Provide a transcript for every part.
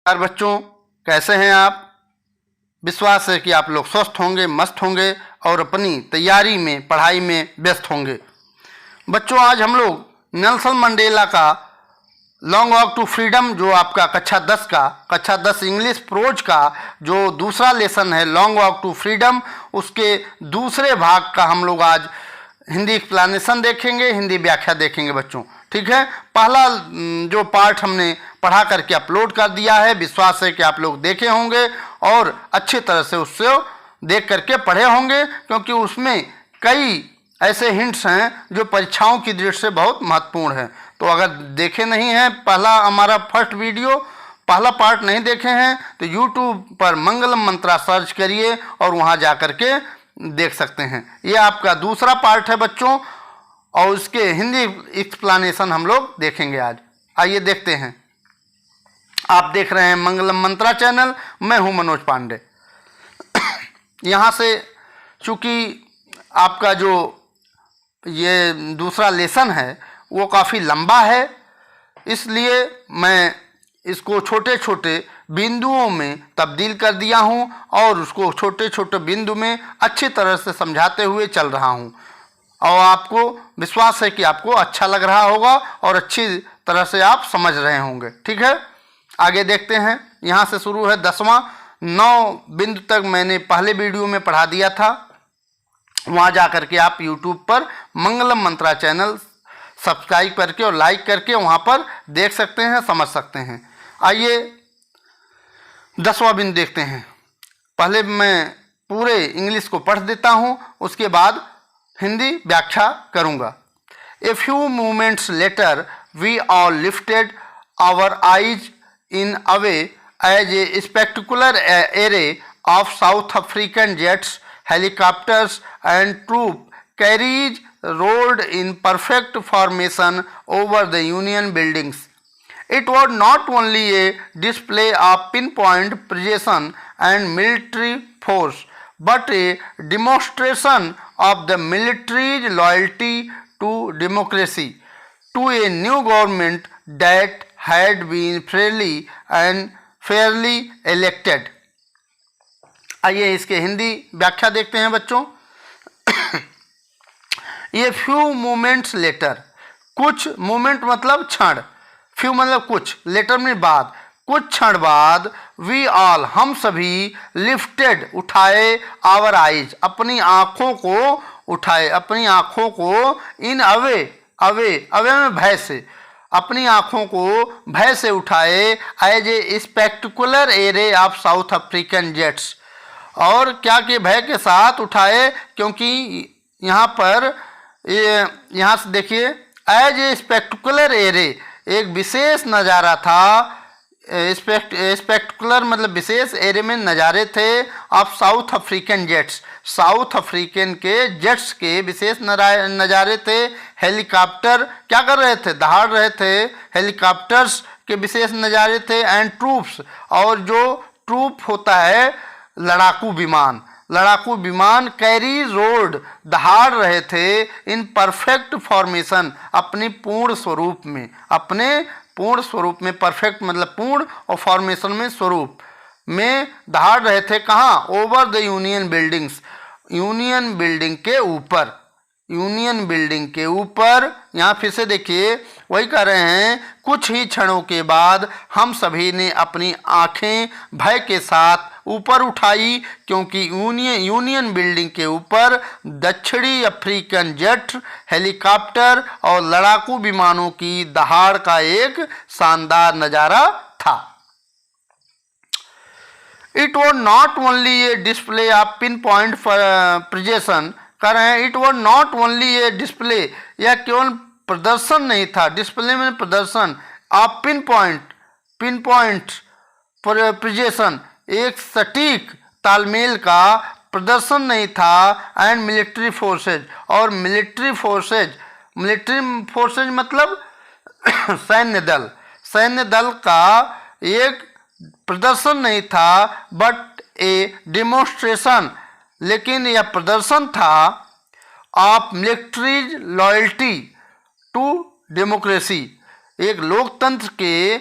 यार बच्चों, कैसे हैं आप? विश्वास है कि आप लोग स्वस्थ होंगे, मस्त होंगे और अपनी तैयारी में, पढ़ाई में व्यस्त होंगे। बच्चों, आज हम लोग नेल्सन मंडेला का लॉन्ग वॉक टू फ्रीडम, जो आपका कक्षा 10 इंग्लिश प्रोज का जो दूसरा लेसन है, लॉन्ग वॉक टू फ्रीडम, उसके दूसरे भाग का हम लोग आज हिंदी एक्सप्लेनेशन देखेंगे, हिंदी व्याख्या देखेंगे बच्चों। ठीक है, पहला जो पार्ट हमने पढ़ा करके अपलोड कर दिया है। विश्वास है कि आप लोग देखे होंगे और अच्छी तरह से उससे देख करके पढ़े होंगे, क्योंकि उसमें कई ऐसे हिंट्स हैं जो परीक्षाओं की दृष्टि से बहुत महत्वपूर्ण है। तो अगर देखे नहीं हैं, पहला हमारा फर्स्ट वीडियो, पहला पार्ट नहीं देखे हैं, तो यूट्यूब पर मंगलम मंत्रा सर्च करिए और वहाँ जा कर के देख सकते हैं। ये आपका दूसरा पार्ट है बच्चों, और उसके हिंदी एक्सप्लेनेशन हम लोग देखेंगे आज। आइए देखते हैं। आप देख रहे हैं मंगलम मंत्रा चैनल, मैं हूं मनोज पांडे। यहाँ से चूँकि आपका जो ये दूसरा लेसन है वो काफ़ी लंबा है, इसलिए मैं इसको छोटे छोटे बिंदुओं में तब्दील कर दिया हूँ और उसको छोटे छोटे बिंदु में अच्छी तरह से समझाते हुए चल रहा हूँ, और आपको विश्वास है कि आपको अच्छा लग रहा होगा और अच्छी तरह से आप समझ रहे होंगे। ठीक है, आगे देखते हैं। यहाँ से शुरू है 10वां। 9 बिंदु तक मैंने पहले वीडियो में पढ़ा दिया था। वहाँ जा करके आप यूट्यूब पर मंगलम मंत्रा चैनल सब्सक्राइब करके और लाइक करके वहाँ पर देख सकते हैं, समझ सकते हैं। आइए 10वां बिंदु देखते हैं। पहले मैं पूरे इंग्लिश को पढ़ देता हूँ, उसके बाद हिंदी व्याख्या करूँगा। A few moments later we all lifted our eyes in away as a spectacular array of South African jets, helicopters and troop carriers rolled in perfect formation over the Union buildings. It was not only a display of pinpoint precision and military force, but a demonstration of the military's loyalty to democracy, to a new government that had been fairly elected. आइए इसके हिंदी व्याख्या देखते हैं बच्चों। ये few moments letter, कुछ moment मतलब क्षण, फ्यू मतलब कुछ, लेटर में बाद, कुछ क्षण बाद, वी ऑल हम सभी, लिफ्टेड उठाए, आवर आइज अपनी आँखों को उठाए, अपनी आँखों को, इन अवे में भय से, अपनी आँखों को भय से उठाए, as a spectacular array of South African jets, और क्या के भय के साथ उठाए, क्योंकि यहाँ पर यहाँ से देखिए, एज ए स्पेक्टिकुलर एरे, एक विशेष नज़ारा था। स्पेक्टिकुलर मतलब विशेष, एरे में नज़ारे थे, of South African jets, south African के जेट्स के विशेष नज़ारे थे। हेलीकॉप्टर क्या कर रहे थे? दहाड़ रहे थे। हेलीकॉप्टर्स के विशेष नज़ारे थे। एंड ट्रूप्स, और जो ट्रूप होता है लड़ाकू विमान, कैरी रोड दहाड़ रहे थे, इन परफेक्ट फॉर्मेशन अपने पूर्ण स्वरूप में, परफेक्ट मतलब पूर्ण, और फॉर्मेशन में स्वरूप में दहाड़ रहे थे। कहाँ? Over the union buildings, union building के ऊपर। यहाँ फिर से देखिए, वही कह रहे हैं, कुछ ही क्षणों के बाद हम सभी ने अपनी आंखें भय के साथ ऊपर उठाई, क्योंकि यूनियन बिल्डिंग के ऊपर दक्षिणी अफ्रीकन जेट, हेलीकॉप्टर और लड़ाकू विमानों की दहाड़ का एक शानदार नज़ारा था। It was not only a display of pin point precision, कर रहे हैं, it was not only a display, यह केवल प्रदर्शन नहीं था, डिस्प्ले में प्रदर्शन, ऑफ पिन पॉइंट प्रिजेशन, एक सटीक तालमेल का प्रदर्शन नहीं था। एंड मिलिट्री फोर्सेज, और मिलिट्री फोर्सेज मतलब सैन्य दल का एक प्रदर्शन नहीं था, बट ए डिमोन्स्ट्रेशन, लेकिन यह प्रदर्शन था, of military's loyalty to democracy, एक लोकतंत्र के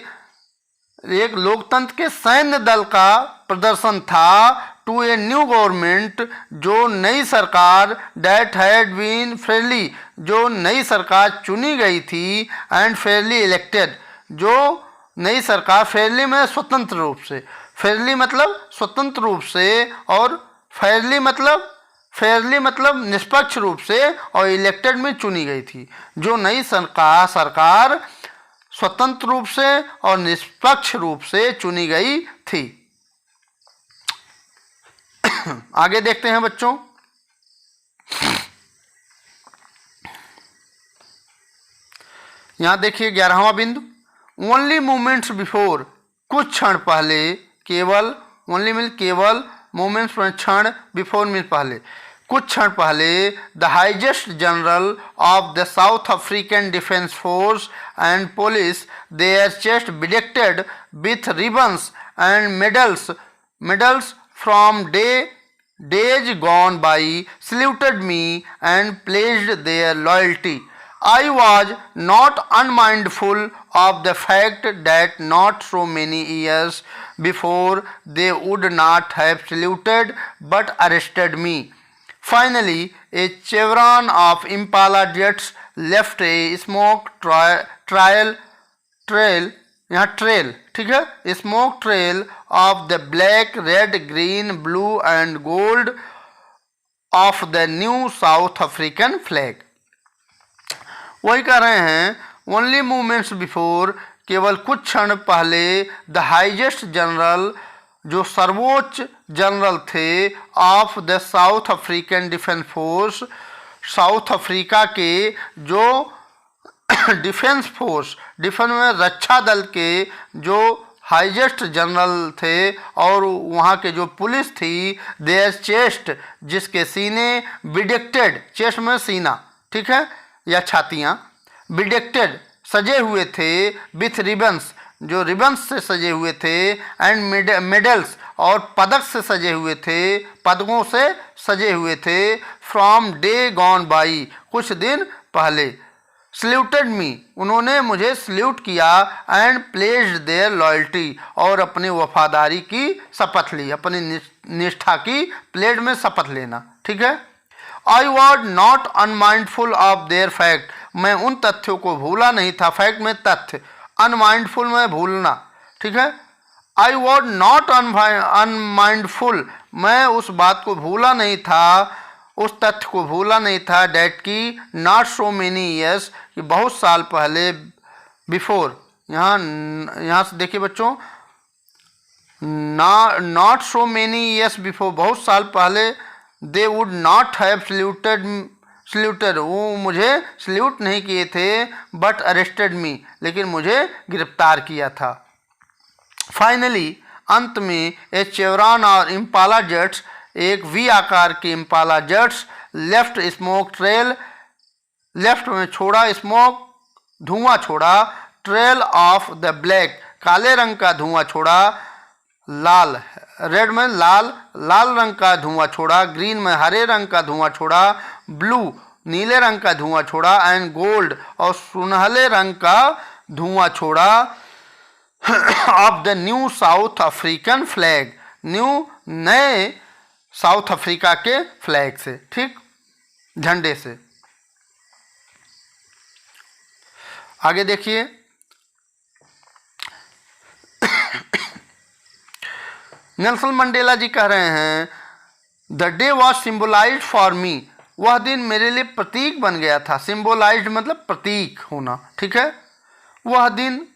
एक लोकतंत्र के सैन्य दल का प्रदर्शन था टू ए न्यू गवर्नमेंट, जो नई सरकार डेट हैड बीन फेयरली, जो नई सरकार चुनी गई थी, एंड फेयरली इलेक्टेड, जो नई सरकार फेयरली में स्वतंत्र रूप से, फेयरली मतलब स्वतंत्र रूप से, और फेयरली मतलब निष्पक्ष रूप से, और इलेक्टेड में चुनी गई थी। जो नई सरकार स्वतंत्र रूप से और निष्पक्ष रूप से चुनी गई थी। आगे देखते हैं बच्चों। यहां देखिए 11वां बिंदु, ओनली मोमेंट्स बिफोर, कुछ क्षण पहले, केवल, ओनली मीन केवल, मोमेंट्स में क्षण, बिफोर मीन पहले, कुछ क्षण पहले, the highest general of the South African defence force and police, their chest bedecked with ribbons and medals from days gone by, saluted me and pledged their loyalty. I was not unmindful of the fact that not so many years before they would not have saluted but arrested me. Finally, a chevron of Impala jets left a smoke trail, यहाँ trail, ठीक है, smoke trail of the black, red, green, blue and gold of the new South African flag. वही कह रहे हैं, only moments before, केवल कुछ क्षण पहले, द हाईएस्ट जनरल, जो सर्वोच्च जनरल थे, of the South African defence force, south Africa के जो डिफेंस फोर्स, डिफेंस में रक्षा दल के जो हाईएस्ट जनरल थे, और वहाँ के जो पुलिस थी, देयर चेस्ट, जिसके सीने, बिडेक्टेड, चेस्ट में सीना, ठीक है, या छातियाँ, बिडेक्टेड, सजे हुए थे, विथ रिबन्स, जो रिबन्स से सजे हुए थे, एंड मेडल्स, और पदक से सजे हुए थे, पदकों से सजे हुए थे, फ्रॉम डे गॉन बाई, कुछ दिन पहले, सल्यूटेड मी, उन्होंने मुझे सल्यूट किया, एंड प्लेज्ड देयर लॉयल्टी, और अपनी वफादारी की शपथ ली, अपनी निष्ठा की, प्लेड में शपथ लेना, ठीक है। I was not unmindful of their fact, मैं उन तथ्यों को भूला नहीं था, फैक्ट में तथ्य, अनमाइंडफुल में भूलना, ठीक है। आई वॉज नॉट अनमाइंडफुल, मैं उस बात को भूला नहीं था, उस तथ्य को भूला नहीं था, डैट की, नॉट सो मेनी ईयर्स, कि बहुत साल पहले, बिफोर, यहाँ से देखिए बच्चों, not so many years before, बहुत साल पहले, they would not have saluted, वो मुझे सल्यूट नहीं किए थे, बट अरेस्टेड मी, लेकिन मुझे गिरफ्तार किया था। फाइनली, अंत में, ए चेवरॉन और इम्पाला जेट्स, एक वी आकार के Impala jets, left smoke trail, left में छोड़ा, स्मोक धुआं छोड़ा, ट्रेल ऑफ द ब्लैक, काले रंग का धुआं छोड़ा, लाल, रेड में लाल रंग का धुआं छोड़ा, ग्रीन में हरे रंग का धुआं छोड़ा, ब्लू नीले रंग का धुआं छोड़ा, एंड गोल्ड, और सुनहले रंग का धुआं छोड़ा, of the new south African flag, new, नए साउथ अफ्रीका के फ्लैग से, ठीक, झंडे से। आगे देखिए, नेल्सन मंडेला जी कह रहे हैं, the day was symbolized for me, वह दिन मेरे लिए प्रतीक बन गया था, सिम्बोलाइज्ड मतलब प्रतीक होना, ठीक है, वह दिन,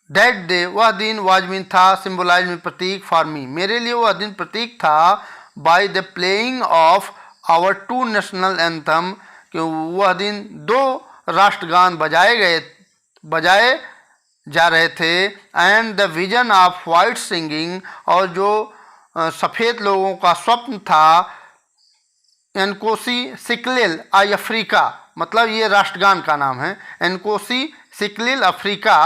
दैट डे, वह दिन, वाज मीन था, सिम्बोलाइज में प्रतीक, फॉर मी, मेरे लिए वह दिन प्रतीक था, by the playing of our two national anthem, कि वह दिन दो राष्ट्रगान बजाए जा रहे थे, and the vision of white singing, और जो सफ़ेद लोगों का स्वप्न था, एनकोसी सिक्लिल आई अफ्रीका, मतलब ये राष्ट्रगान का नाम है, एनकोसी सिक्लिल अफ्रीका,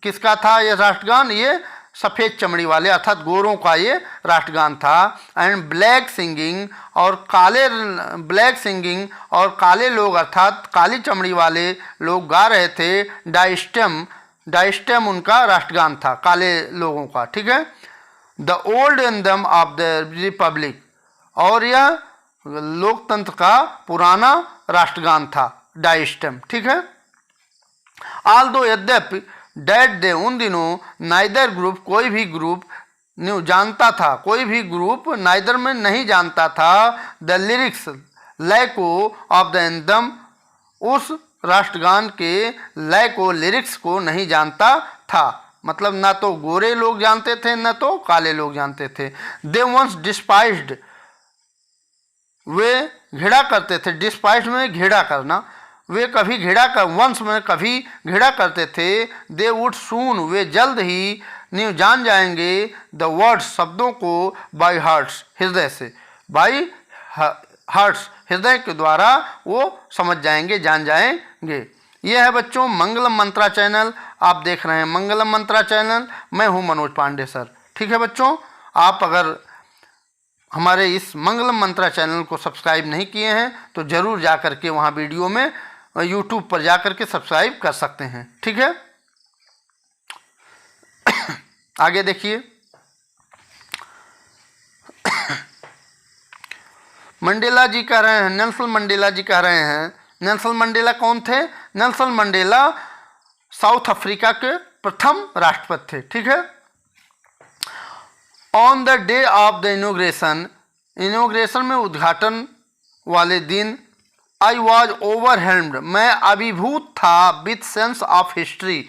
किसका था ये राष्ट्रगान, ये सफ़ेद चमड़ी वाले अर्थात गोरों का ये राष्ट्रगान था, एंड ब्लैक सिंगिंग, और काले लोग अर्थात काली चमड़ी वाले लोग गा रहे थे, डाइस्टम, डाइस्टेम उनका राष्ट्रगान था, काले लोगों का, ठीक है। The old anthem of the Republic, और यह लोकतंत्र का पुराना राष्ट्रगान था, डाइस्टेम, ठीक है। आल्दो यद्यपि डेट डे, उन दिनों नाइदर ग्रुप, कोई भी ग्रुप न्यू जानता था, कोई भी ग्रुप नाइदर में नहीं जानता था द लिरिक्स, लय को, ऑफ द एंथम, उस राष्ट्रगान के लय को, लिरिक्स को नहीं जानता था। मतलब ना तो गोरे लोग जानते थे ना तो काले लोग जानते थे। दे वंस डिस्पाइज्ड, वे घृणा करते थे, डिस्पाइज्ड में घृणा करना, वे कभी घृणा कर, वंश में कभी घृणा करते थे। दे वुड सून, वे जल्द ही न्यू जान जाएंगे द वर्ड्स, शब्दों को, बाय हार्ट्स, हृदय से, बाय हार्ट्स, हृदय के द्वारा वो समझ जाएंगे, जान जाएंगे। यह है बच्चों मंगलम मंत्रा चैनल, आप देख रहे हैं मंगलम मंत्रा चैनल, मैं हूं मनोज पांडे सर, ठीक है बच्चों। आप अगर हमारे इस मंगलम मंत्रा चैनल को सब्सक्राइब नहीं किए हैं तो ज़रूर जा कर के वहाँ वीडियो में यूट्यूब पर जा कर के सब्सक्राइब कर सकते हैं, ठीक है। आगे देखिए, मंडेला जी कह रहे हैं, नेल्सन मंडेला जी कह रहे हैं, नेल्सन मंडेला कौन थे? नेल्सन मंडेला साउथ अफ्रीका के प्रथम राष्ट्रपति थे, ठीक है। On the day of the inauguration, inauguration में उद्घाटन वाले दिन, आई वॉज ओवरहेल्म्ड, मैं अभिभूत था, विथ सेंस ऑफ हिस्ट्री,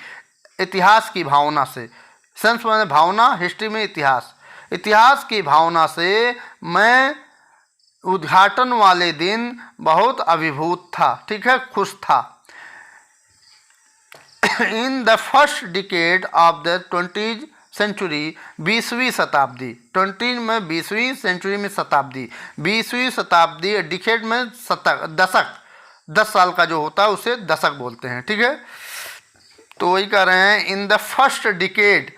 इतिहास की भावना से, सेंस माने भावना, हिस्ट्री में इतिहास, इतिहास की भावना से मैं उद्घाटन वाले दिन बहुत अभिभूत था, ठीक है, खुश था। In the first decade of the 20th century, 20वीं शताब्दी, 20 में 20वीं सेंचुरी में शताब्दी, 20वीं शताब्दी, डिकेड में शतक, दशक, 10 साल का जो होता है उसे दशक बोलते हैं, ठीक है। तो वही कह रहे हैं, इन द फर्स्ट डिकेड,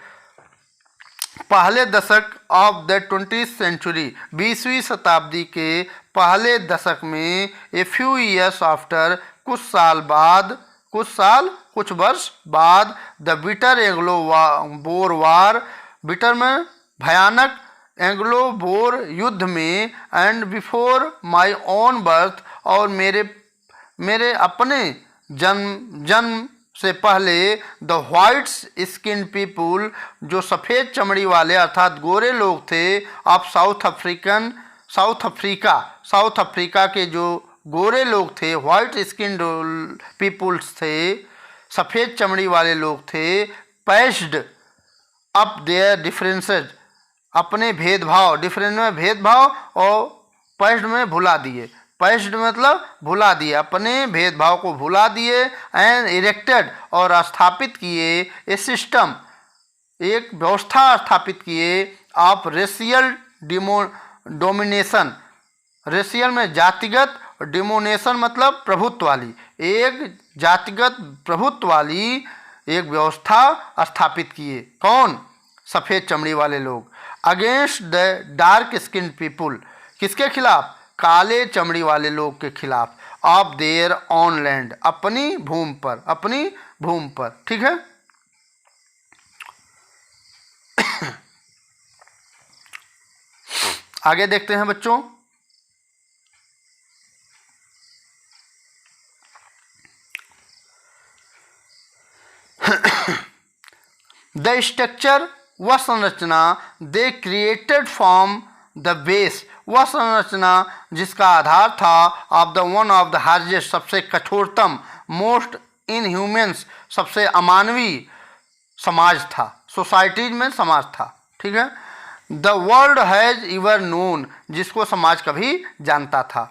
पहले दशक ऑफ द 20th सेंचुरी, 20वीं शताब्दी के पहले दशक में, ए फ्यू ईयर्स आफ्टर, कुछ साल बाद, कुछ वर्ष बाद, the bitter Anglo bore war, bitter में भयानक, एंग्लो बोर युद्ध में, and before my own birth, और मेरे अपने जन्म से पहले, द व्हाइट्स स्किन पीपुल, जो सफ़ेद चमड़ी वाले अर्थात गोरे लोग थे, ऑफ साउथ अफ्रीका के जो गोरे लोग थे, व्हाइट स्किन पीपुल्स थे, सफ़ेद चमड़ी वाले लोग थे, पैस्ड अप देयर डिफरेंसेज, अपने भेदभाव, डिफरेंस में भेदभाव और पैस्ड में भुला दिए, पैस्ड मतलब भुला दिए, अपने भेदभाव को भुला दिए, एंड इरेक्टेड, और स्थापित किए, ए सिस्टम, एक व्यवस्था स्थापित किए, ऑफ रेशियल डोमिनेशन, रेशियल में जातिगत, डिमोनेशन मतलब प्रभुत्व वाली, एक जातिगत प्रभुत्व वाली एक व्यवस्था स्थापित किए, कौन? सफ़ेद चमड़ी वाले लोग। Against the dark skin people, किसके खिलाफ? काले चमड़ी वाले लोग के खिलाफ, ऑफ देयर ऑन लैंड, अपनी भूमि पर, ठीक है। आगे देखते हैं बच्चों, द स्ट्रक्चर, वह संरचना, they created from the base, वह संरचना जिसका आधार था, of the one of the harshest, सबसे कठोरतम, मोस्ट इनह्यूमन्स, सबसे अमानवीय समाज था, सोसाइटीज में समाज था, ठीक है। The world has ever known, जिसको समाज कभी जानता था।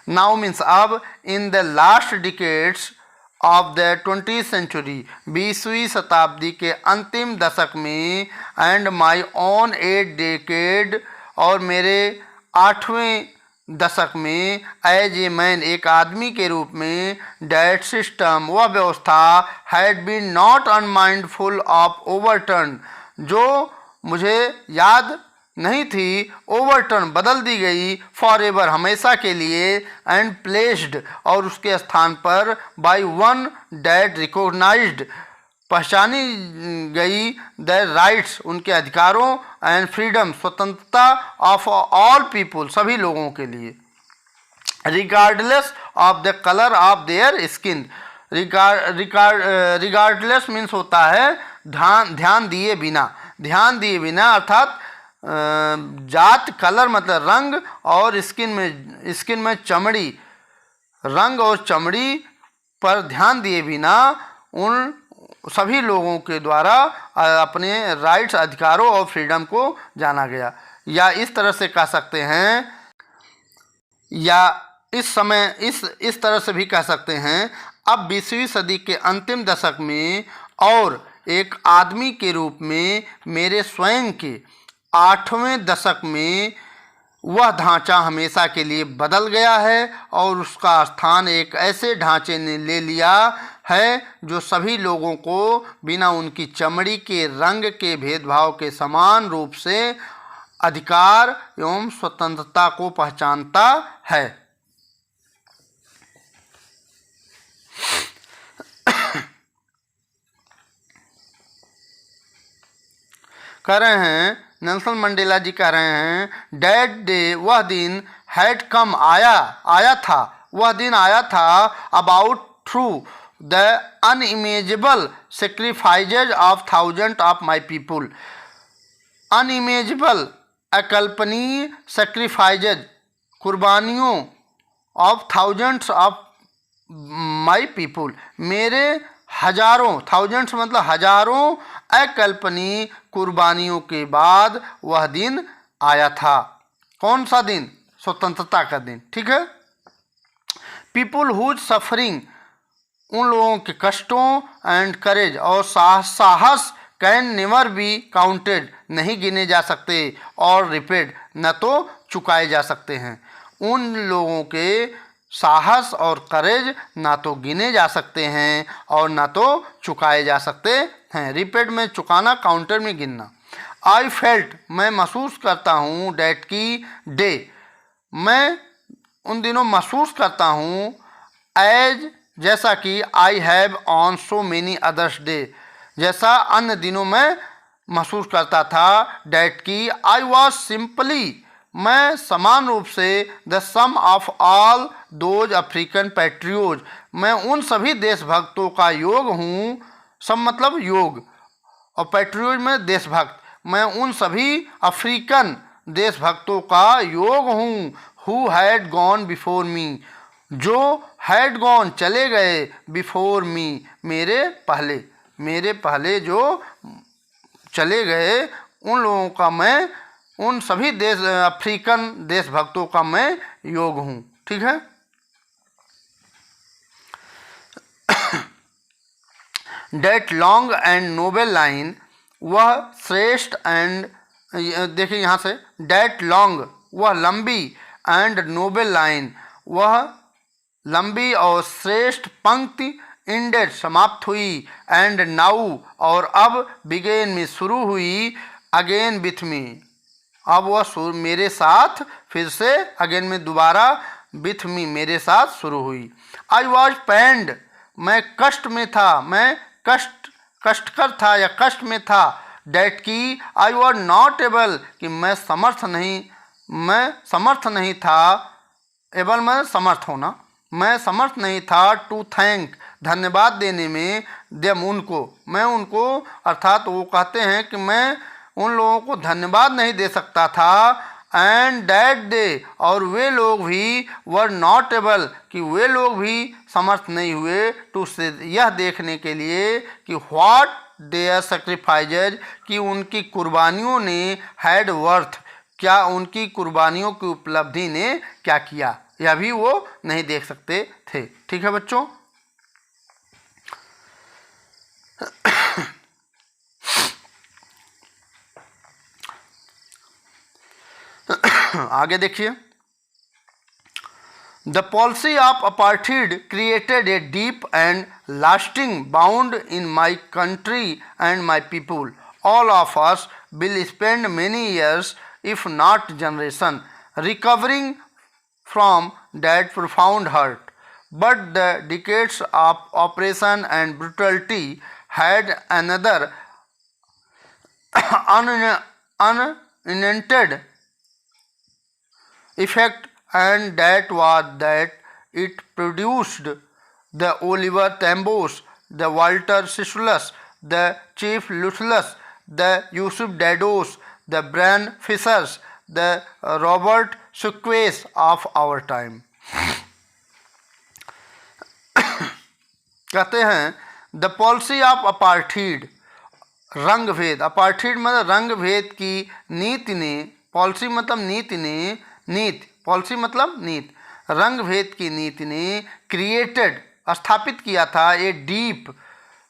नाउ मीन्स अब, in the last decades of the 20th century, 20वीं शताब्दी के अंतिम दशक में, and my own 8th decade, और मेरे 8वें दशक में, एज ए मैन, एक आदमी के रूप में, डैट सिस्टम, वह व्यवस्था, had been not unmindful of overturn, जो मुझे याद नहीं थी, ओवरटर्न बदल दी गई, फॉर एवर हमेशा के लिए, एंड प्लेस्ड और उसके स्थान पर, बाय वन डैट रिकॉग्नाइज्ड पहचानी गई द राइट्स उनके अधिकारों एंड फ्रीडम स्वतंत्रता ऑफ ऑल पीपुल सभी लोगों के लिए regardless of the colour of their skin. Regardless means होता है ध्यान दिए बिना अर्थात जात, कलर मतलब रंग, और स्किन में चमड़ी, रंग और चमड़ी पर ध्यान दिए बिना उन सभी लोगों के द्वारा अपने राइट्स, अधिकारों और फ्रीडम को जाना गया। या इस तरह से कह सकते हैं, या इस तरह से भी कह सकते हैं, अब 20वीं सदी के अंतिम दशक में और एक आदमी के रूप में मेरे स्वयं के 8वें दशक में वह ढांचा हमेशा के लिए बदल गया है और उसका स्थान एक ऐसे ढांचे ने ले लिया है जो सभी लोगों को बिना उनकी चमड़ी के रंग के भेदभाव के समान रूप से अधिकार एवं स्वतंत्रता को पहचानता है। कह रहे हैं, नेल्सन मंडेला जी कह रहे हैं, डैट डे वह दिन हैड कम आया था, वह दिन आया था about through the unimaginable sacrifices of thousand of my people. Unimaginable अकल्पनीय सेक्रीफाइजेज कुर्बानियों of thousands of my people मेरे हजारों, थाउजेंड्स मतलब हजारों अकल्पनीय कुर्बानियों के बाद वह दिन आया था। कौन सा दिन? स्वतंत्रता का दिन। ठीक है। पीपुल हुज सफरिंग उन लोगों के कष्टों एंड करेज और साहस कैन नेवर बी काउंटेड नहीं गिने जा सकते और रिपेड न तो चुकाए जा सकते हैं। उन लोगों के साहस और करेज ना तो गिने जा सकते हैं और ना तो चुकाए जा सकते हैं। रिपेड में चुकाना, काउंटर में गिनना। आई फेल्ट मैं महसूस करता हूँ, डैट की डे मैं उन दिनों महसूस करता हूँ, एज जैसा कि I have on so many others day जैसा अन्य दिनों में महसूस करता था। डैट की आई वॉज सिंपली मैं समान रूप से the sum of all those African patriots मैं उन सभी देशभक्तों का योग हूँ। सम मतलब योग और पैट्रियोज में देशभक्त। मैं उन सभी अफ्रीकन देशभक्तों का योग हूँ। Who had gone before me जो हैड गॉन चले गए, बिफोर मी मेरे पहले जो चले गए उन लोगों का मैं, उन सभी अफ्रीकन देशभक्तों का मैं योग हूँ। ठीक है। That long and noble line वह श्रेष्ठ एंड, देखिए यहाँ से, डेट लॉन्ग वह लंबी एंड नोबल लाइन वह लंबी और श्रेष्ठ पंक्ति, इंडेड समाप्त हुई, एंड नाउ और अब, बिगेन में शुरू हुई, अगेन विथ मी अब वह मेरे साथ फिर से, अगेन में दोबारा, विथ मी मेरे साथ शुरू हुई। आई वॉज पेंड मैं कष्ट में था, मैं कष्टकर था या कष्ट में था। डैट की आई वॉज नॉट एबल कि मैं समर्थ नहीं था, एबल में समर्थ होना, मैं समर्थ नहीं था, टू थैंक धन्यवाद देने में, देम मैं उनको अर्थात वो कहते हैं कि मैं उन लोगों को धन्यवाद नहीं दे सकता था। एंड डैट दे और वे लोग भी, वर नॉट एबल कि वे लोग भी समर्थ नहीं हुए, टू से यह देखने के लिए कि व्हाट देयर सेक्रीफाइजेज कि उनकी कुर्बानियों ने, हैड वर्थ क्या उनकी कुर्बानियों की उपलब्धि ने क्या किया, यह भी वो नहीं देख सकते थे। ठीक है बच्चों। आगे देखिए। The policy of apartheid created a deep and lasting bound in my country and my people. All of us will spend many years if not generation recovering from that profound hurt, but the decades of oppression and brutality had another unintended effect, and that was that it produced the Oliver Tambos, the Walter Sissulus, the Chief Lucullus, the Yusuf Dados, the Bran Fissers, the Robert Suquays of our time. कहते हैं the policy of apartheid, रंग भेद, apartheid मतलब रंग भेद की नीति ने, पॉलिसी मतलब नीति ने, नीति, पॉलिसी मतलब नीति, रंग भेद की नीति ने क्रिएटेड, स्थापित किया था, ए डीप,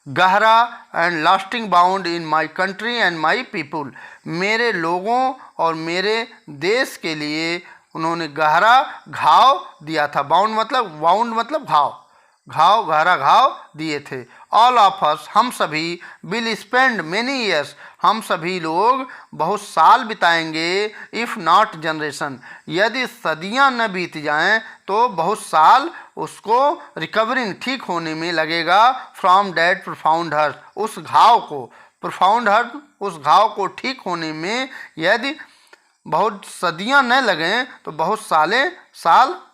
गहरा and lasting bound in my country and my people, मेरे लोगों और मेरे देश के लिए उन्होंने गहरा घाव दिया था। बाउंड मतलब घाव, घाव, गहरा घाव दिए थे। ऑल ऑफ अस, हम सभी, विल स्पेंड मेनी ईयर्स, हम सभी लोग बहुत साल बिताएंगे, इफ़ नॉट जनरेशन, यदि सदियां न बीत जाएं तो बहुत साल उसको रिकवरिंग, ठीक होने में लगेगा, फ्रॉम डैट प्रोफाउंड हर्ट, उस घाव को, प्रोफाउंड हर्ट, उस घाव को ठीक होने में यदि बहुत सदियां न लगें तो बहुत साल,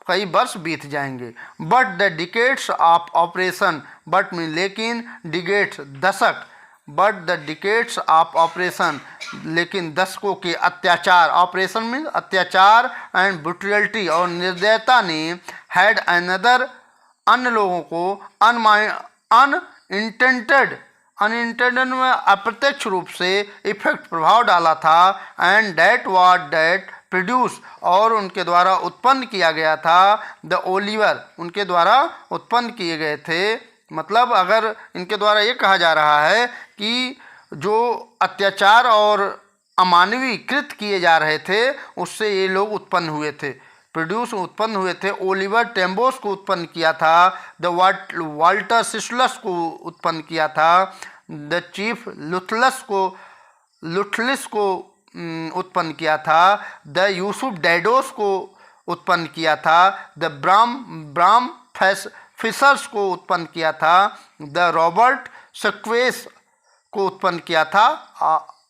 कई वर्ष बीत जाएंगे। But the decades of operation, but में लेकिन, डिकेट्स दशक, but the decades of operation, लेकिन दशकों के अत्याचार, ऑपरेशन में अत्याचार एंड ब्रुटलिटी और निर्दयता ने हैड अनदर, अन्य लोगों को अनइंटेंडेड में अप्रत्यक्ष रूप से इफेक्ट, प्रभाव डाला था, and that was that produce, और उनके द्वारा उत्पन्न किया गया था, द ओलिवर, उनके द्वारा उत्पन्न किए गए थे। मतलब अगर इनके द्वारा ये कहा जा रहा है कि जो अत्याचार और अमानवीय कृत किए जा रहे थे उससे ये लोग उत्पन्न हुए थे, प्रोड्यूस उत्पन्न हुए थे। ओलिवर टेम्बोस को उत्पन्न किया था, द वाल्टर सिसुलस को उत्पन्न किया था, द चीफ लुथलिस को उत्पन्न किया था, द यूसुफ डैडोस को उत्पन्न किया था, द ब्राम फिशर्स को उत्पन्न किया था, द रॉबर्ट सक्वेस को उत्पन्न किया था,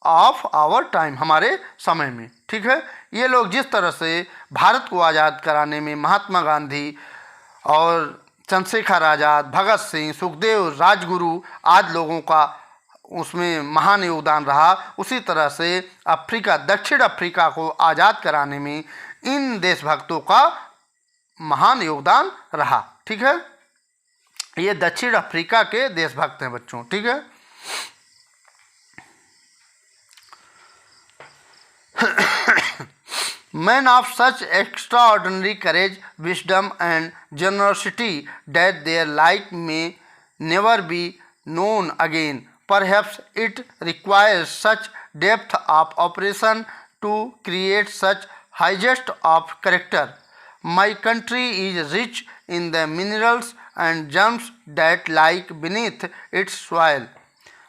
ऑफ आवर टाइम, हमारे समय में। ठीक है, ये लोग जिस तरह से भारत को आज़ाद कराने में महात्मा गांधी और चंद्रशेखर आज़ाद, भगत सिंह, सुखदेव, राजगुरु आदि लोगों का उसमें महान योगदान रहा, उसी तरह से दक्षिण अफ्रीका को आज़ाद कराने में इन देशभक्तों का महान योगदान रहा। ठीक है, ये दक्षिण अफ्रीका के देशभक्त हैं बच्चों। ठीक है, Men of such extraordinary courage, wisdom and generosity that their like may never be known again. Perhaps it requires such depth of operation to create such highest of character. My country is rich in the minerals and gems that lie beneath its soil.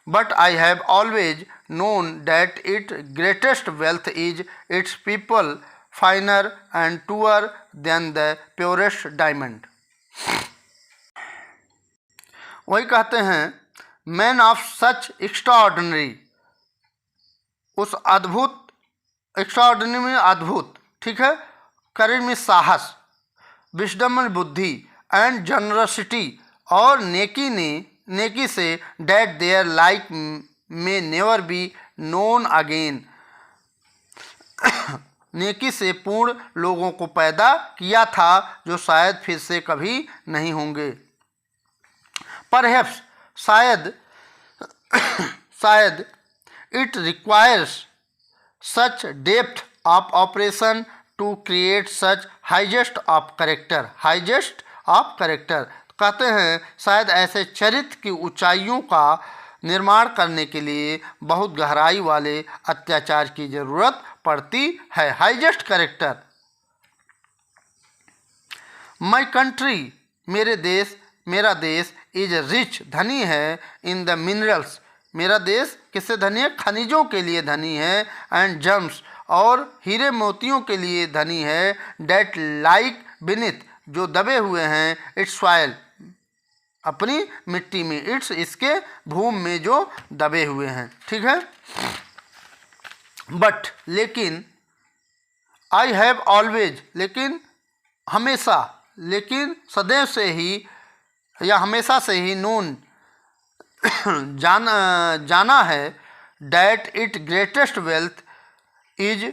But I have always known that its greatest wealth is its people, finer and truer than the purest diamond. वही कहते हैं man of such extraordinary, उस अद्भुत, extraordinary में अद्भुत, ठीक है, करेज में साहस, विजडम में बुद्धि, एंड जनरसिटी और नेकी से, डैट देयर लाइक में नेवर बी नोन अगेन, नेकी से पूर्ण लोगों को पैदा किया था जो शायद फिर से कभी नहीं होंगे। परहैप्स, शायद it requires such depth of operation to create such highest of character, highest of character, कहते हैं शायद ऐसे चरित्र की ऊंचाइयों का निर्माण करने के लिए बहुत गहराई वाले अत्याचार की जरूरत पड़ती है। Highest character. माई कंट्री, मेरा देश इज रिच, धनी है, इन द मिनरल्स, मेरा देश किससे धनी है? खनिजों के लिए धनी है, एंड जम्स और हीरे मोतियों के लिए धनी है, डेट लाइक बिनिथ जो दबे हुए हैं, इट्स सॉइल अपनी मिट्टी में, इट्स इसके भूमि में जो दबे हुए हैं, ठीक है। बट लेकिन, आई हैव ऑलवेज, लेकिन हमेशा, लेकिन सदैव से ही या हमेशा से ही, नोन जाना है, that it greatest wealth is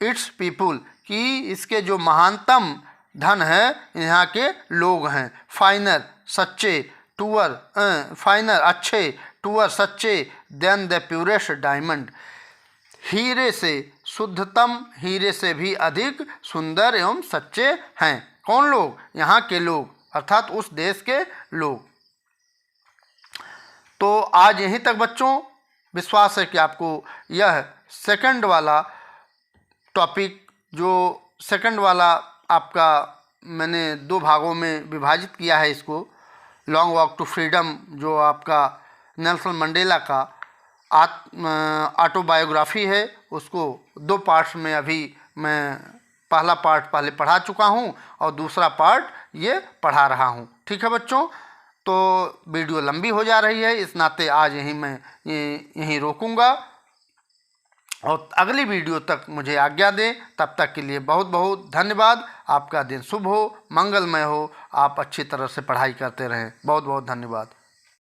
it's people, कि इसके जो महानतम धन है यहाँ के लोग हैं। फाइनर सच्चे, टूअर फाइनर अच्छे, टूअर सच्चे, देन द प्यूरेस्ट डायमंड, हीरे से शुद्धतम, हीरे से भी अधिक सुंदर एवं सच्चे हैं। कौन लोग? यहाँ के लोग, अर्थात उस देश के लोग। तो आज यहीं तक बच्चों, विश्वास है कि आपको यह सेकंड वाला टॉपिक, जो सेकंड वाला आपका मैंने 2 भागों में विभाजित किया है इसको, लॉन्ग वॉक टू फ्रीडम, जो आपका नेल्सन मंडेला का ऑटोबायोग्राफी है, उसको 2 पार्ट्स में अभी मैं पहला पार्ट पहले पढ़ा चुका हूँ और दूसरा पार्ट ये पढ़ा रहा हूँ, ठीक है बच्चों। तो वीडियो लंबी हो जा रही है, इस नाते आज मैं यहीं रोकूंगा और अगली वीडियो तक मुझे आज्ञा दें। तब तक के लिए बहुत बहुत धन्यवाद। आपका दिन शुभ हो, मंगलमय हो, आप अच्छी तरह से पढ़ाई करते रहें। बहुत बहुत धन्यवाद।